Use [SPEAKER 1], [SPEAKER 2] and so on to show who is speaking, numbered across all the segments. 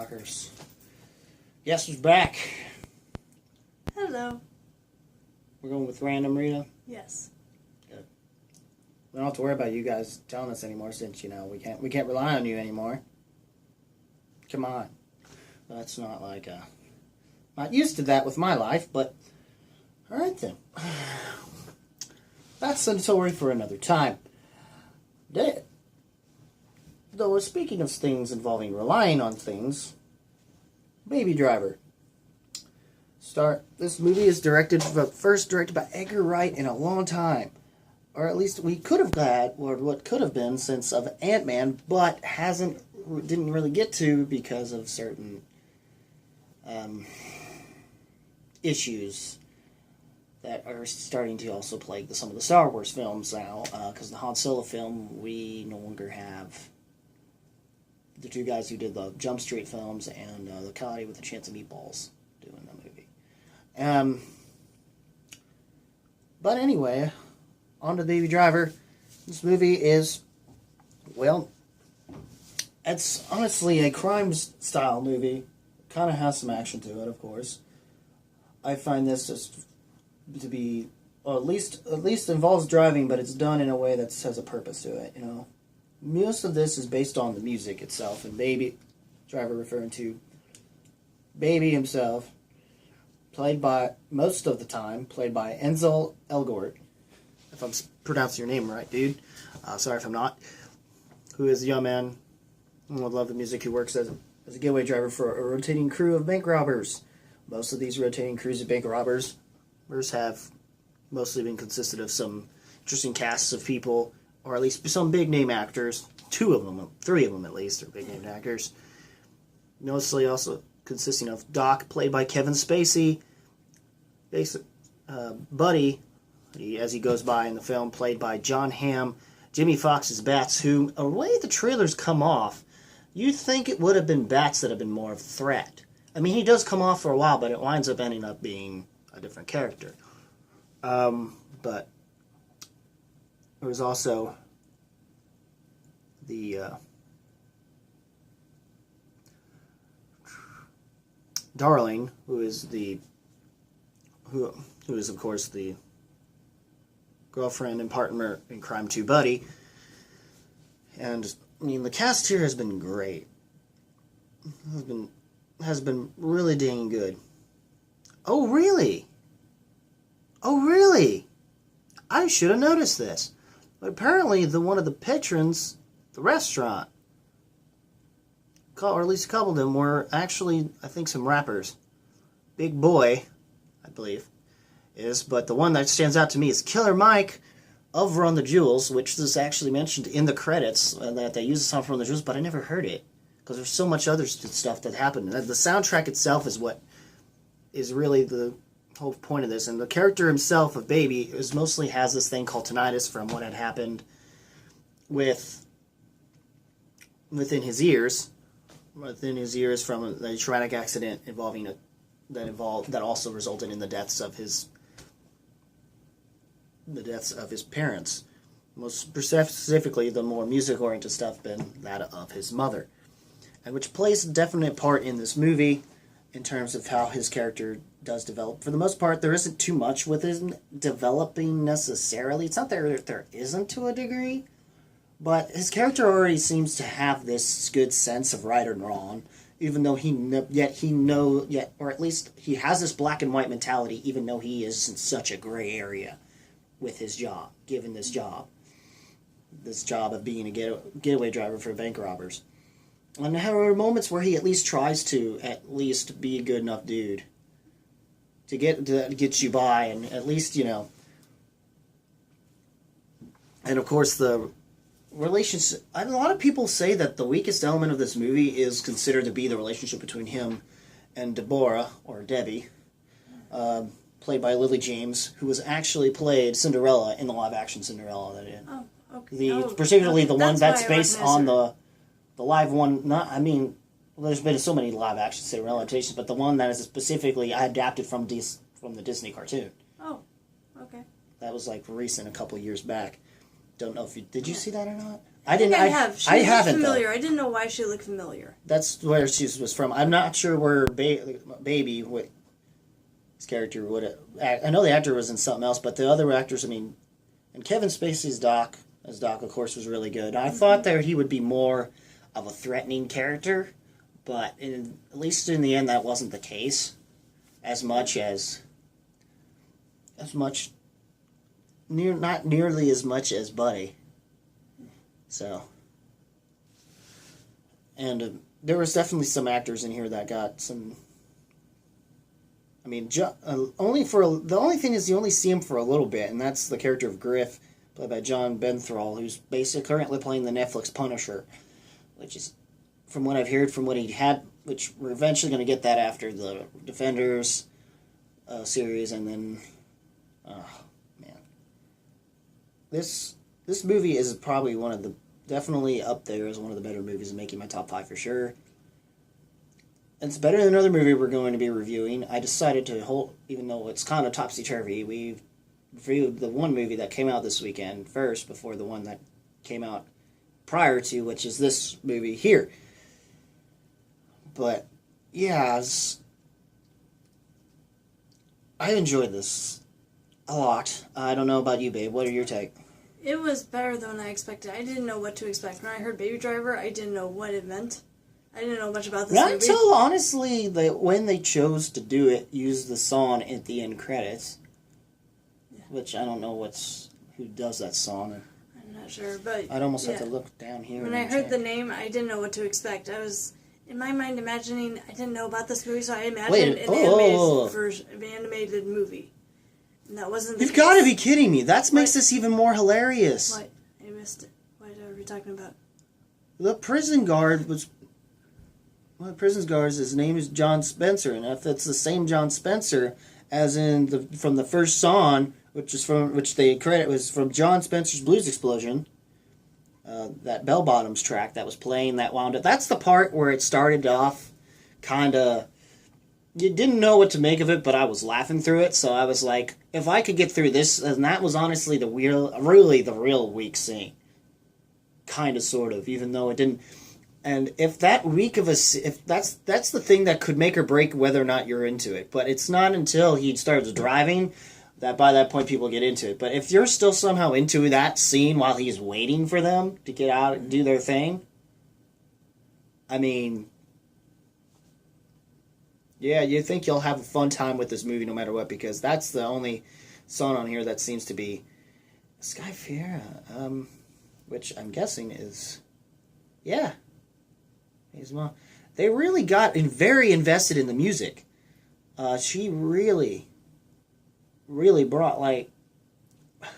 [SPEAKER 1] Rockers. Guess who's back?
[SPEAKER 2] Hello.
[SPEAKER 1] We're going with random Rita.
[SPEAKER 2] Yes.
[SPEAKER 1] Good. We don't have to worry about you guys telling us anymore, since we can't rely on you anymore. Come on. That's not like not used to that with my life, but all right then. That's a story for another time. Though speaking of things involving relying on things, Baby Driver. This movie is first directed by Edgar Wright in a long time. Or at least we could have got, or what could have been, since of Ant-Man, but didn't really get to because of certain issues that are starting to also plague some of the Star Wars films now. Because the Han Solo film, we no longer have the two guys who did the Jump Street films and the Cloudy with a Chance of Meatballs doing the movie. But anyway, on to Baby Driver. This movie is, well, it's honestly a crime-style movie. Kind of has some action to it, of course. I find this just to be, well, at least involves driving, but it's done in a way that has a purpose to it, Most of this is based on the music itself, and Baby Driver referring to Baby himself, most of the time, played by Ansel Elgort, if I'm pronouncing your name right, dude. Sorry if I'm not. Who is a young man who would love the music, who works as a getaway driver for a rotating crew of bank robbers. Most of these rotating crews of bank robbers have mostly been consisted of some interesting casts of people, or at least some big-name actors. 3 of them at least, are big-name actors. Mostly also consisting of Doc, played by Kevin Spacey. Buddy, as he goes by in the film, played by John Hamm. Jimmy Fox's Bats, who, the way the trailers come off, you'd think it would have been Bats that have been more of a threat. I mean, he does come off for a while, but it winds up ending up being a different character. But there was also the Darling, who is of course the girlfriend and partner in crime to Buddy. And I mean, the cast here has been great. Has been really dang good. Oh really? I should have noticed this. But apparently one of the patrons, the restaurant, or at least a couple of them, were actually, I think, some rappers. Big Boy, I believe, but the one that stands out to me is Killer Mike of Run the Jewels, which is actually mentioned in the credits, that they use the song from Run the Jewels, but I never heard it, because there's so much other stuff that happened. The soundtrack itself is what is really the whole point of this, and the character himself of Baby mostly has this thing called tinnitus from what had happened within his ears from a traumatic accident that also resulted in the deaths of his parents. Most specifically, the more music-oriented stuff been that of his mother, and which plays a definite part in this movie in terms of how his character does develop. For the most part, there isn't too much with him developing necessarily. It's not that there isn't to a degree, but his character already seems to have this good sense of right and wrong, even though or at least he has this black and white mentality, even though he is in such a gray area with his job, given this job of being a getaway driver for bank robbers. And there are moments where he at least tries to be a good enough dude to get you by, and at least, and of course the relationship. A lot of people say that the weakest element of this movie is considered to be the relationship between him and Deborah, or Debbie, played by Lily James, who was actually played Cinderella in the live-action Cinderella that did.
[SPEAKER 2] Oh, okay.
[SPEAKER 1] Particularly the one that's based on the live one. There's been so many live-action Cinderella adaptations, but the one that is specifically adapted from the Disney cartoon.
[SPEAKER 2] Oh, okay.
[SPEAKER 1] That was recent, a couple of years back. Don't know if did you see that or not? I didn't.
[SPEAKER 2] I have. She
[SPEAKER 1] I
[SPEAKER 2] looked
[SPEAKER 1] haven't
[SPEAKER 2] familiar.
[SPEAKER 1] though.
[SPEAKER 2] I didn't know why she looked familiar.
[SPEAKER 1] That's where she was from. I'm not sure where Baby, what his character would. I know the actor was in something else, but the other actors, I mean, and Kevin Spacey's Doc, as Doc, of course, was really good. I thought that he would be more of a threatening character, but at least in the end, that wasn't the case. Not nearly as much as Buddy. So, and there was definitely some actors in here that got some. I mean, the only thing is you only see him for a little bit, and that's the character of Griff, played by John Bernthal, who's basically currently playing the Netflix Punisher, which is, from what I've heard, from what he had, which we're eventually going to get that after the Defenders series, and then, oh man, this movie is probably definitely up there as one of the better movies, making my top 5 for sure. It's better than another movie we're going to be reviewing. I decided to even though it's kind of topsy-turvy, we reviewed the one movie that came out this weekend first, before the one that came out prior to, which is this movie here. But, yeah, I enjoyed this a lot. I don't know about you, babe. What are your take?
[SPEAKER 2] It was better than I expected. I didn't know what to expect. When I heard Baby Driver, I didn't know what it meant. I didn't know much about this movie.
[SPEAKER 1] Not until, honestly, when they chose to do it, use the song at the end credits. Yeah. Which I don't know who does that song.
[SPEAKER 2] I'm not sure, but
[SPEAKER 1] I'd almost have to look down here.
[SPEAKER 2] When I heard the name, I didn't know what to expect. I was, in my mind, imagining, I didn't know about this movie, so I imagined an animated movie. And that wasn't the
[SPEAKER 1] You've
[SPEAKER 2] case.
[SPEAKER 1] got to be kidding me. That makes this even more hilarious.
[SPEAKER 2] What? I missed it. What are we talking about?
[SPEAKER 1] The prison guard was... One of the prison guards, his name is John Spencer, and if it's the same John Spencer as from the first song, which they credit was from John Spencer's Blues Explosion, that Bell Bottoms track that was playing, that wound up. That's the part where it started off kind of... You didn't know what to make of it, but I was laughing through it, so I was like, if I could get through this, and that was honestly the real weak scene. Kind of, sort of, even though it didn't... And if that weak of if that's the thing that could make or break whether or not you're into it. But it's not until he starts driving that by that point people get into it. But if you're still somehow into that scene while he's waiting for them to get out and do their thing, I mean, yeah, you think you'll have a fun time with this movie no matter what, because that's the only song on here that seems to be Sky Fiera, which I'm guessing is, yeah. His mom. They really got very invested in the music. She really brought, like,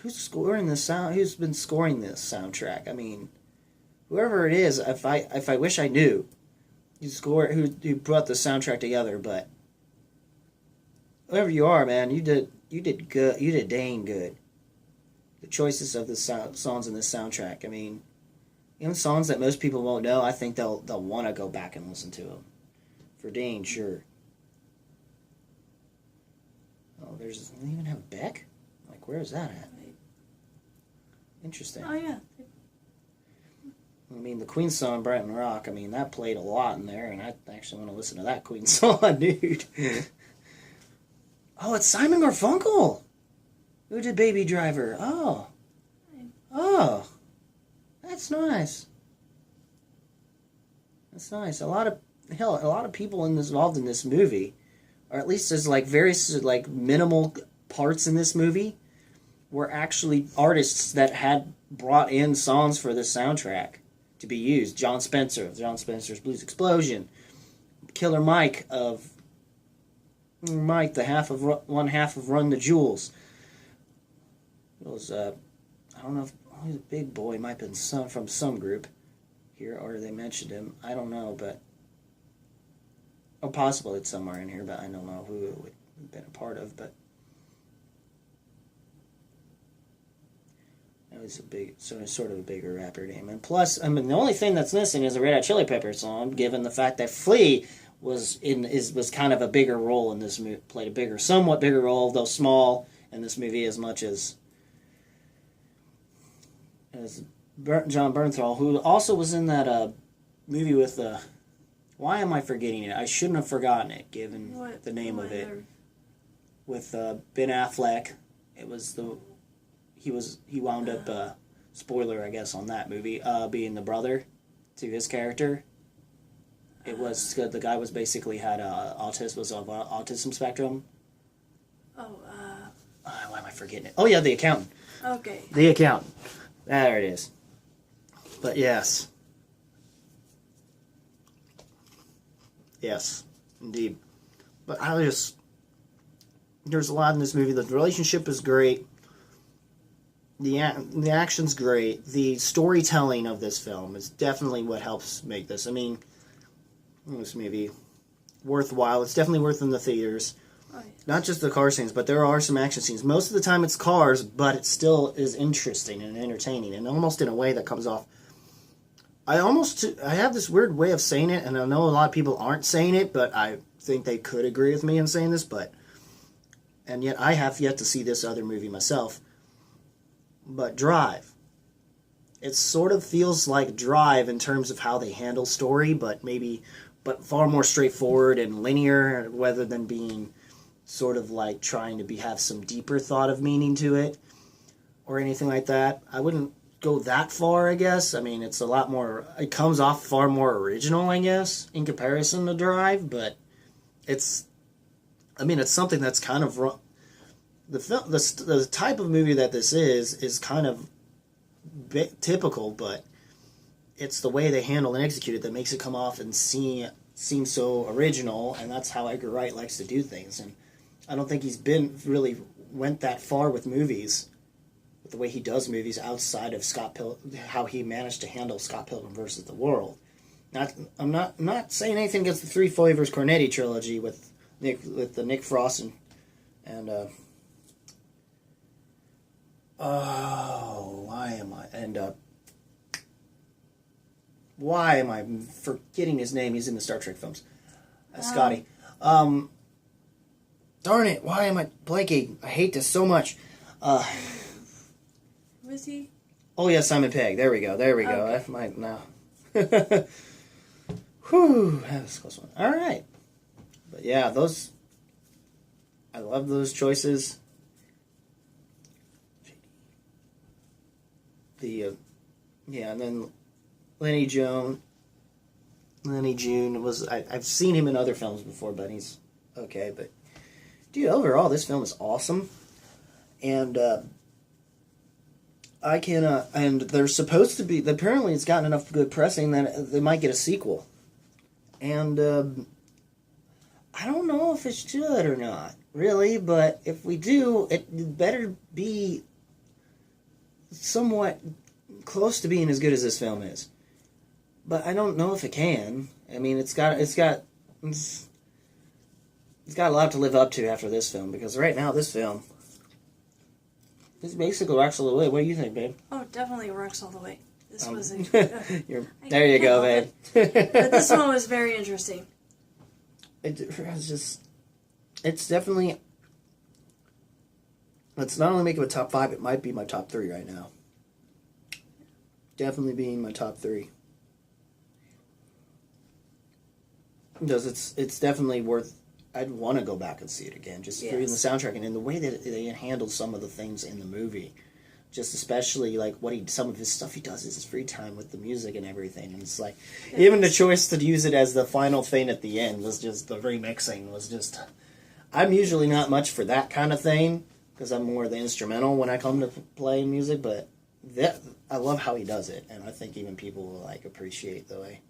[SPEAKER 1] who's scoring this sound? Who's been scoring this soundtrack? I mean, whoever it is, if I wish I knew who brought the soundtrack together. But whoever you are, man, you did good. You did dang good. The choices of the songs in this soundtrack. I mean, even songs that most people won't know, I think they'll want to go back and listen to them. For dang sure. Oh, they even have Beck? Like, where is that at? Interesting.
[SPEAKER 2] Oh, yeah.
[SPEAKER 1] I mean, the Queen song, Brighton Rock, I mean, that played a lot in there, and I actually want to listen to that Queen song, dude. Oh, it's Simon Garfunkel! Who did Baby Driver? Oh. That's nice. That's nice. A lot of people involved in this movie, or at least there's like very like minimal parts in this movie, were actually artists that had brought in songs for this soundtrack to be used. John Spencer's Blues Explosion, Killer Mike, the one half of Run the Jewels. It was I don't know if he's a big boy, might have been from some group here, or they mentioned him. I don't know, but possible it's somewhere in here, but I don't know who it would have been a part of. But it was sort of a bigger rapper name. And plus, I mean, the only thing that's missing is a Red Hot Chili Peppers song, given the fact that Flea was kind of a bigger role in this movie, played a somewhat bigger role, though small, in this movie, as much as John Bernthal, who also was in that movie with why am I forgetting it? I shouldn't have forgotten it, given the name of it. With Ben Affleck, it was he wound up spoiler I guess on that movie being the brother to his character. It was the guy was basically had autism spectrum. Why am I forgetting it? Oh yeah, the accountant.
[SPEAKER 2] Okay.
[SPEAKER 1] The accountant. There it is. But yes. Yes, indeed. But there's a lot in this movie. The relationship is great. The action's great. The storytelling of this film is definitely what helps make this. I mean, this movie worthwhile. It's definitely worth in the theaters. Oh, yeah. Not just the car scenes, but there are some action scenes. Most of the time it's cars, but it still is interesting and entertaining, and almost in a way that comes off. I have this weird way of saying it, and I know a lot of people aren't saying it, but I think they could agree with me in saying this, and yet I have yet to see this other movie myself. But Drive. It sort of feels like Drive in terms of how they handle story, but far more straightforward and linear, rather than being sort of like trying to have some deeper thought of meaning to it, or anything like that. I wouldn't go that far, I guess. I mean, it's a lot more, it comes off far more original, I guess, in comparison to Drive, but it's something that's kind of wrong. The type of movie that this is kind of typical, but it's the way they handle and execute it that makes it come off and seem so original, and that's how Edgar Wright likes to do things. And I don't think he's went that far with movies, with the way he does movies outside of how he managed to handle Scott Pilgrim versus the World. I'm not saying anything against the Three Flavors Cornetti trilogy with Nick Frost and why am I forgetting his name? He's in the Star Trek films. Scotty. Darn it! Why am I blanking? I hate this so much.
[SPEAKER 2] Who is he?
[SPEAKER 1] Oh yeah, Simon Pegg. There we go.
[SPEAKER 2] Okay.
[SPEAKER 1] That's mine now. Whew, that was a close one. All right, but yeah, I love those choices. And then Lenny June was I've seen him in other films before, but he's okay. But dude, overall, this film is awesome, and and there's supposed to be, apparently it's gotten enough good pressing that they might get a sequel, and I don't know if it should or not, really, but if we do, it better be somewhat close to being as good as this film is. But I don't know if it can. I mean, it's got a lot to live up to after this film, because right now this film basically rocks all the way. What do you think, babe?
[SPEAKER 2] Oh, definitely rocks all the way. This was
[SPEAKER 1] there you go, babe.
[SPEAKER 2] But this one was very interesting.
[SPEAKER 1] It's definitely, let's not only make it a top 5, it might be my top 3 right now. Definitely being my top 3. Because it's definitely worth, I'd want to go back and see it again, just for the soundtrack and in the way that they handled some of the things in the movie. Just especially like some of his stuff he does in his free time with the music and everything. And it's like, even the choice to use it as the final thing at the end was just, the remixing was just, I'm usually not much for that kind of thing, because I'm more the instrumental when I come to play music, but I love how he does it, and I think even people will appreciate the way.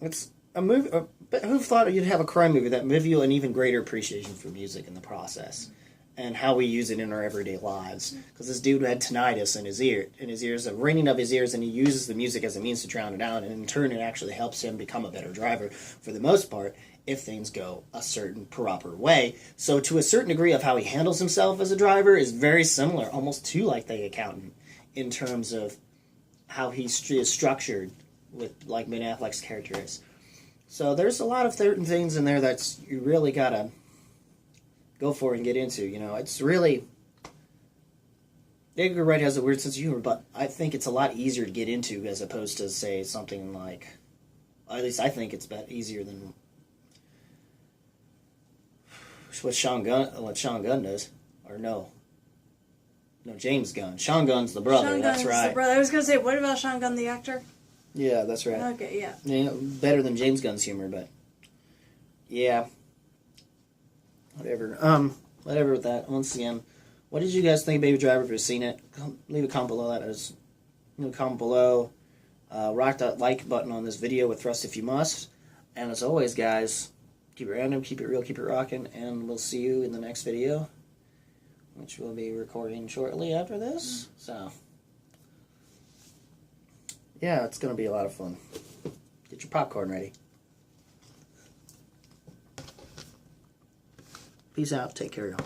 [SPEAKER 1] It's a movie, but who thought you'd have a crime movie that would give you an even greater appreciation for music in the process, and how we use it in our everyday lives? Because this dude had tinnitus in his ears, a ringing of his ears, and he uses the music as a means to drown it out, and in turn it actually helps him become a better driver for the most part, if things go a certain proper way. So to a certain degree of how he handles himself as a driver is very similar, almost to like The Accountant, in terms of how he is structured with like Ben Affleck's character is. So there's a lot of certain things in there that's you really gotta go for and get into. It's really, Edgar Wright has a weird sense of humor, but I think it's a lot easier to get into as opposed to, say, something like... At least I think it's easier than what Sean Gunn does. Or no, James Gunn. Sean Gunn's the brother.
[SPEAKER 2] Sean
[SPEAKER 1] That's
[SPEAKER 2] Gunn's
[SPEAKER 1] right.
[SPEAKER 2] the brother. I was gonna say, what about Sean Gunn, the actor?
[SPEAKER 1] Yeah, that's right.
[SPEAKER 2] Okay, yeah.
[SPEAKER 1] Better than James Gunn's humor, but yeah, whatever. Whatever with that. Once again, what did you guys think, Baby Driver? If you've seen it, leave a comment below. Comment below. Rock that like button on this video with thrust if you must. And as always, guys, keep it random, keep it real, keep it rocking, and we'll see you in the next video, which we'll be recording shortly after this. So, yeah, it's going to be a lot of fun. Get your popcorn ready. Peace out. Take care, y'all.